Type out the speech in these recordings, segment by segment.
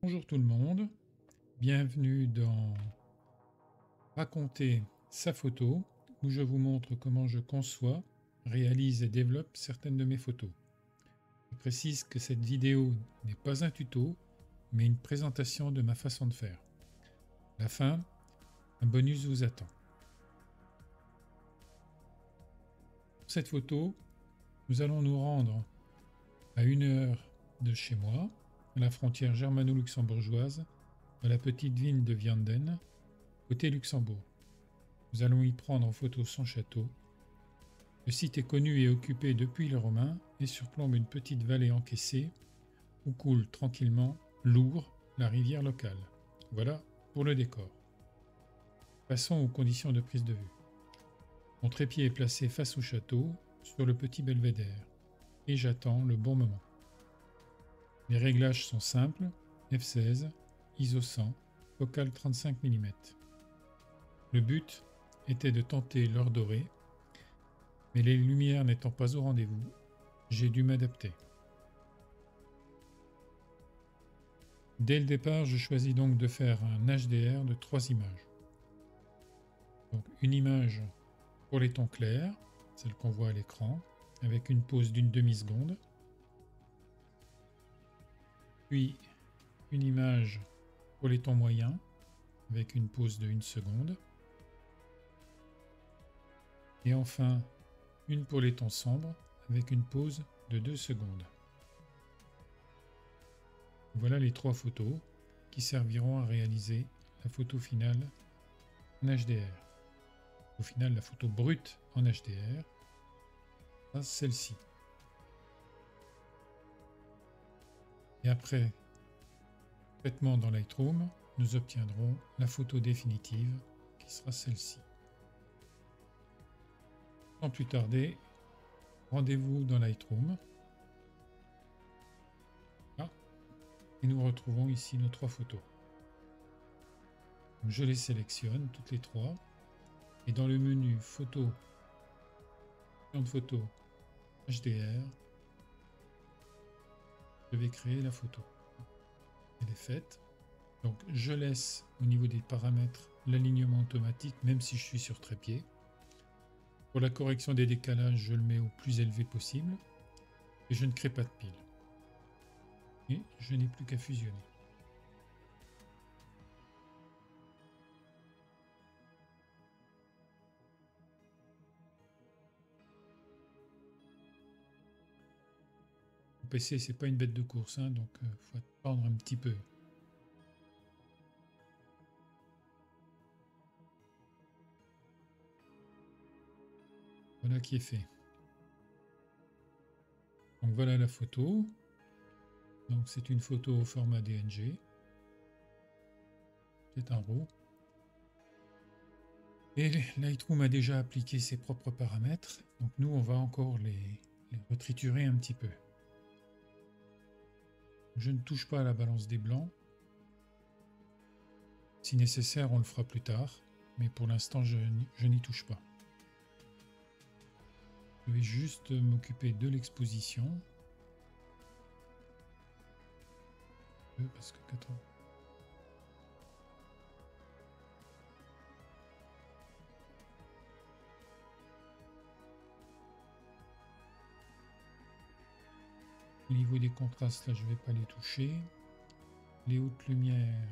Bonjour tout le monde, bienvenue dans Raconter sa photo, où je vous montre comment je conçois, réalise et développe certaines de mes photos. Je précise que cette vidéo n'est pas un tuto, mais une présentation de ma façon de faire. À la fin, un bonus vous attend. Pour cette photo, nous allons nous rendre à 1 heure de chez moi, à la frontière germano-luxembourgeoise, à la petite ville de Vianden, côté Luxembourg. Nous allons y prendre en photo son château. Le site est connu et occupé depuis les Romains et surplombe une petite vallée encaissée où coule tranquillement l'Our, la rivière locale. Voilà pour le décor. Passons aux conditions de prise de vue. Mon trépied est placé face au château, sur le petit belvédère, et j'attends le bon moment. Les réglages sont simples, f16, ISO 100, focale 35 mm. Le but était de tenter l'heure dorée, mais les lumières n'étant pas au rendez-vous, j'ai dû m'adapter. Dès le départ, je choisis donc de faire un HDR de 3 images. Donc une image pour les tons clairs, celle qu'on voit à l'écran, avec une pause d'une demi-seconde. Puis une image pour les tons moyens, avec une pause de 1 seconde. Et enfin, une pour les tons sombres, avec une pause de 2 secondes. Voilà les 3 photos qui serviront à réaliser la photo finale en HDR. Au final, la photo brute en HDR, c'est celle-ci. Et après traitement dans Lightroom, nous obtiendrons la photo définitive qui sera celle-ci. Sans plus tarder, rendez-vous dans Lightroom. Ah, et nous retrouvons ici nos 3 photos. Donc je les sélectionne toutes les 3 et dans le menu photo, photo HDR, je vais créer la photo. Elle est faite. Donc je laisse au niveau des paramètres l'alignement automatique même si je suis sur trépied. Pour la correction des décalages, je le mets au plus élevé possible et je ne crée pas de pile. Et je n'ai plus qu'à fusionner. Le PC, c'est pas une bête de course, hein, donc faut attendre un petit peu. Voilà qui est fait. Donc voilà la photo. Donc c'est une photo au format DNG. C'est un RAW. Et Lightroom a déjà appliqué ses propres paramètres. Donc nous, on va encore les retriturer un petit peu. Je ne touche pas à la balance des blancs. Si nécessaire, on le fera plus tard. Mais pour l'instant, je n'y touche pas. Je vais juste m'occuper de l'exposition. Parce que 80. Au niveau des contrastes, là, je ne vais pas les toucher. Les hautes lumières.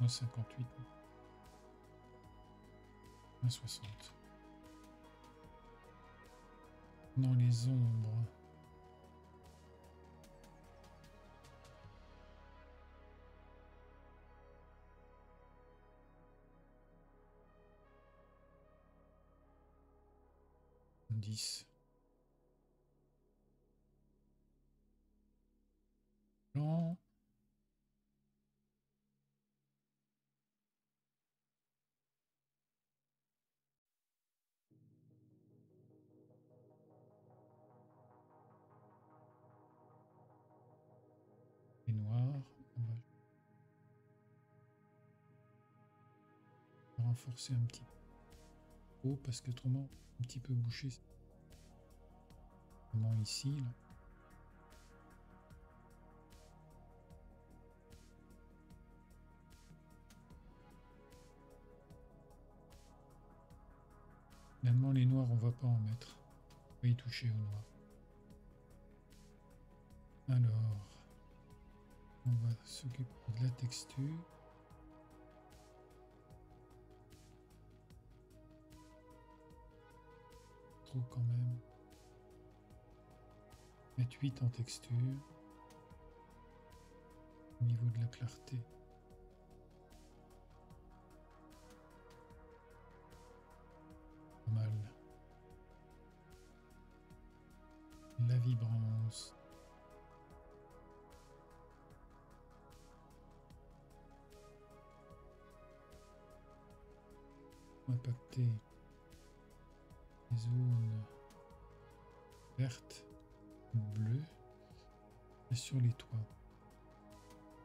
« 58, 60. Dans les ombres. « 10. Blanc. Et noir, renforcer un petit peu parce que autrement, un petit peu bouché. Vraiment ici, là. Finalement, les noirs, on va pas en mettre. On va y toucher au noir. Alors, on va s'occuper de la texture. Trop quand même. Mettre 8 en texture. Au niveau de la clarté. Pas mal. La vibrance. Impacter les zones vertes, bleues et sur les toits.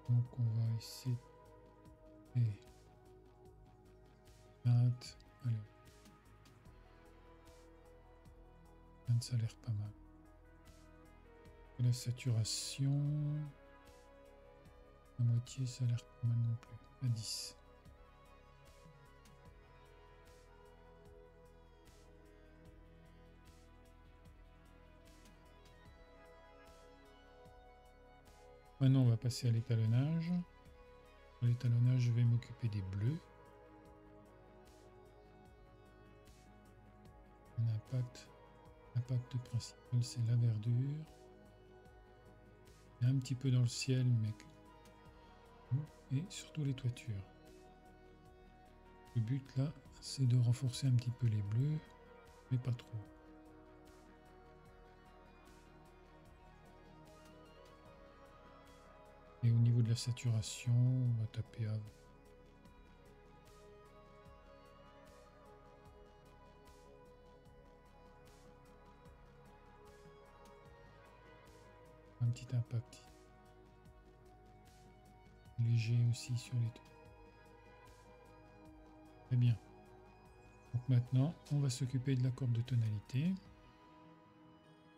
Donc on va essayer de 20. Allez. 20, ça a l'air pas mal. La saturation, la moitié, ça a l'air pas mal non plus. À 10. Maintenant, on va passer à l'étalonnage. Pour l'étalonnage, je vais m'occuper des bleus. L'impact principal, c'est la verdure. Il y a un petit peu dans le ciel, mais et surtout les toitures. Le but là, c'est de renforcer un petit peu les bleus, mais pas trop. Et au niveau de la saturation, on va taper à 20. Un petit impact léger aussi sur les toits. Très bien. Donc maintenant, on va s'occuper de la courbe de tonalité.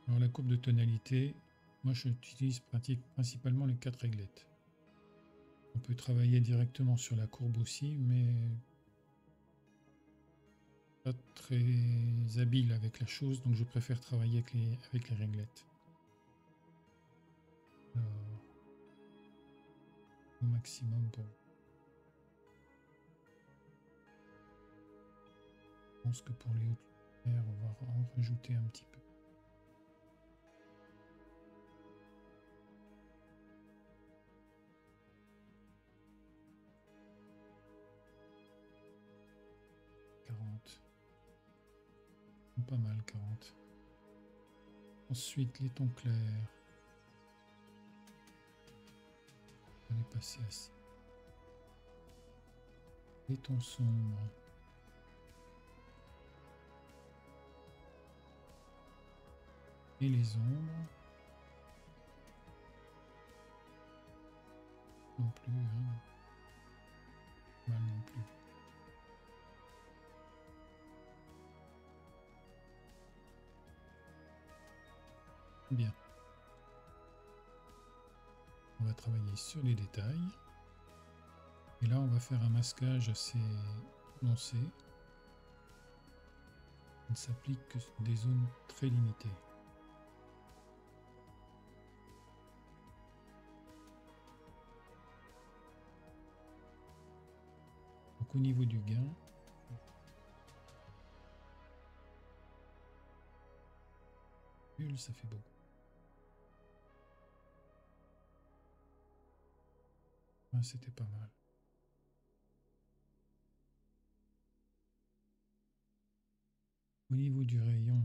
Alors la courbe de tonalité, moi j'utilise principalement les 4 réglettes. On peut travailler directement sur la courbe aussi, mais pas très habile avec la chose, donc je préfère travailler avec les réglettes. Alors, au maximum pour... Je pense que pour les hautes lumières, on va en rajouter un petit peu. Pas mal, 40. Ensuite, les tons clairs. On va les passer à 6. Les tons sombres. Et les ombres. Non plus, hein. Mal non plus. Bien. On va travailler sur les détails. Et là, on va faire un masquage assez prononcé. Il ne s'applique que sur des zones très limitées. Donc au niveau du gain, ça fait beaucoup. Ouais, c'était pas mal. Au niveau du rayon,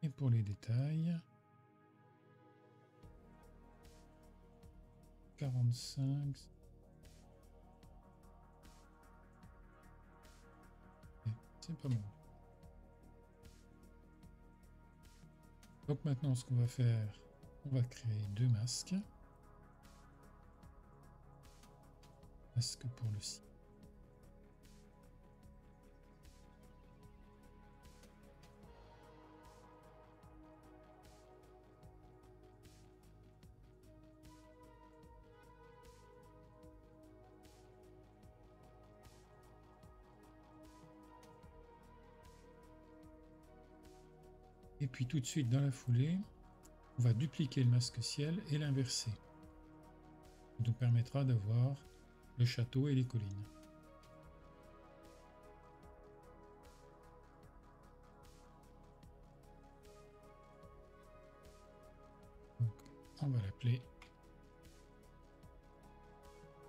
et pour les détails, 45. c'est pas mal. Donc maintenant, ce qu'on va faire, on va créer 2 masques. Masque pour le site. Et puis tout de suite dans la foulée, on va dupliquer le masque ciel et l'inverser. Ça nous permettra d'avoir le château et les collines. Donc, on va l'appeler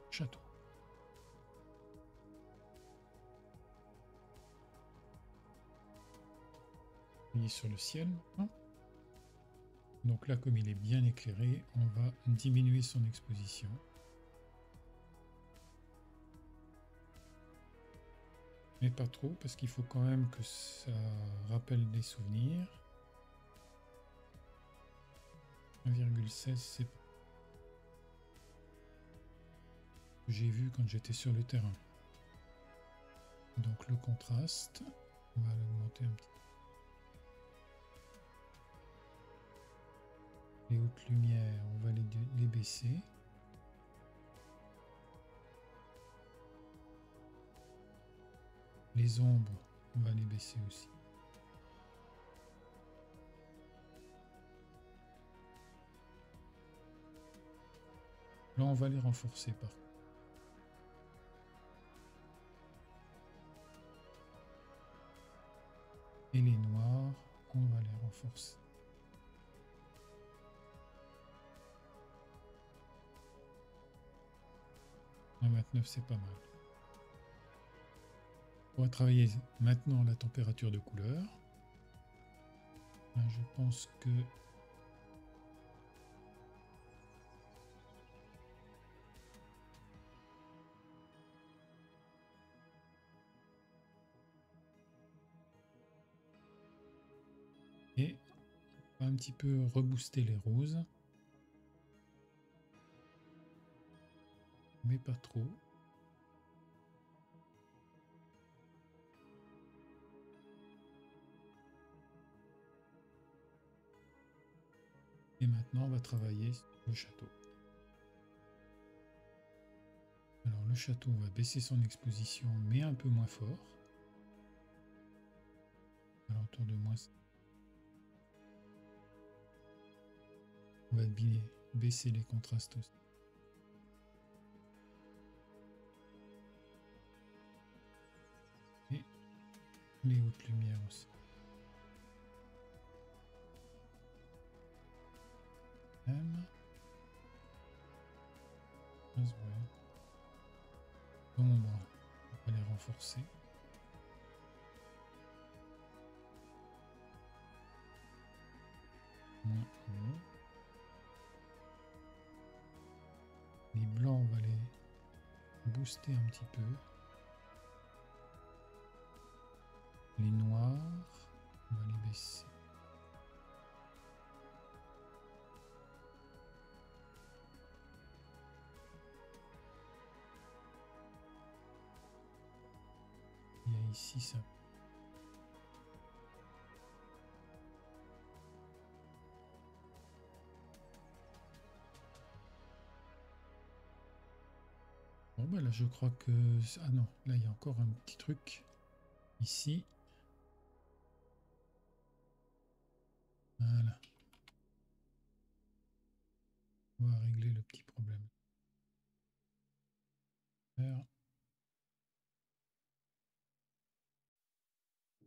château. Il est sur le ciel maintenant. Donc là, comme il est bien éclairé, on va diminuer son exposition. Mais pas trop, parce qu'il faut quand même que ça rappelle des souvenirs. 1,16, c'est ce que j'ai vu quand j'étais sur le terrain. Donc le contraste, on va l'augmenter un petit peu. Les hautes lumières, on va les baisser. Les ombres, on va les baisser aussi. Là, on va les renforcer par contre. Et les noirs, on va les renforcer. À 29, c'est pas mal. On va travailler maintenant la température de couleur. Là, je pense que et on va un petit peu rebooster les roses. Mais pas trop. Et maintenant, on va travailler sur le château. Alors le château, on va baisser son exposition, mais un peu moins fort. Alentour de moins. On va bien baisser les contrastes aussi. Et les hautes lumières aussi. L'ombre, on va les renforcer. Moins haut. Les blancs, on va les booster un petit peu. Les noirs, on va les baisser. Il y a ici ça. Bon bah là je crois que... Ah non, là il y a encore un petit truc. Ici. Voilà. On va régler le petit problème.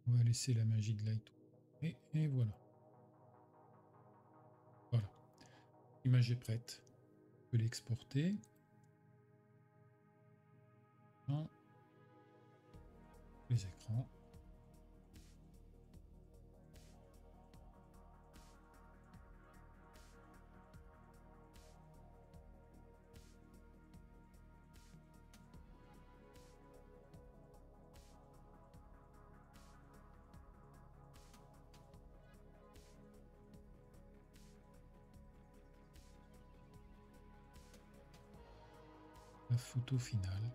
On va laisser la magie de Light. Et voilà. Voilà. L'image est prête. On peut l'exporter. Dans les écrans. la photo finale.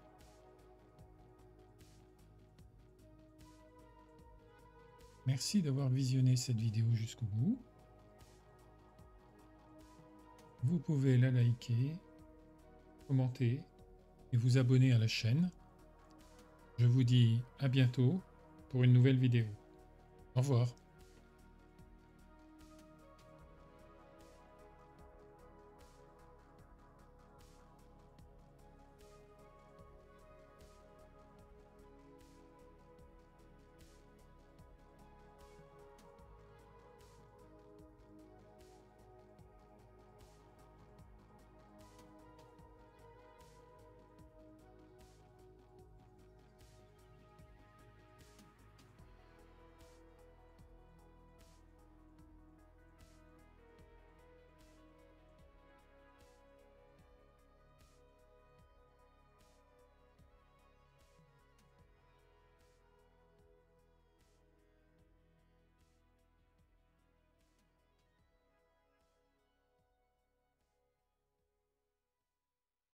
Merci d'avoir visionné cette vidéo jusqu'au bout. Vous pouvez la liker, commenter et vous abonner à la chaîne. Je vous dis à bientôt pour une nouvelle vidéo. Au revoir.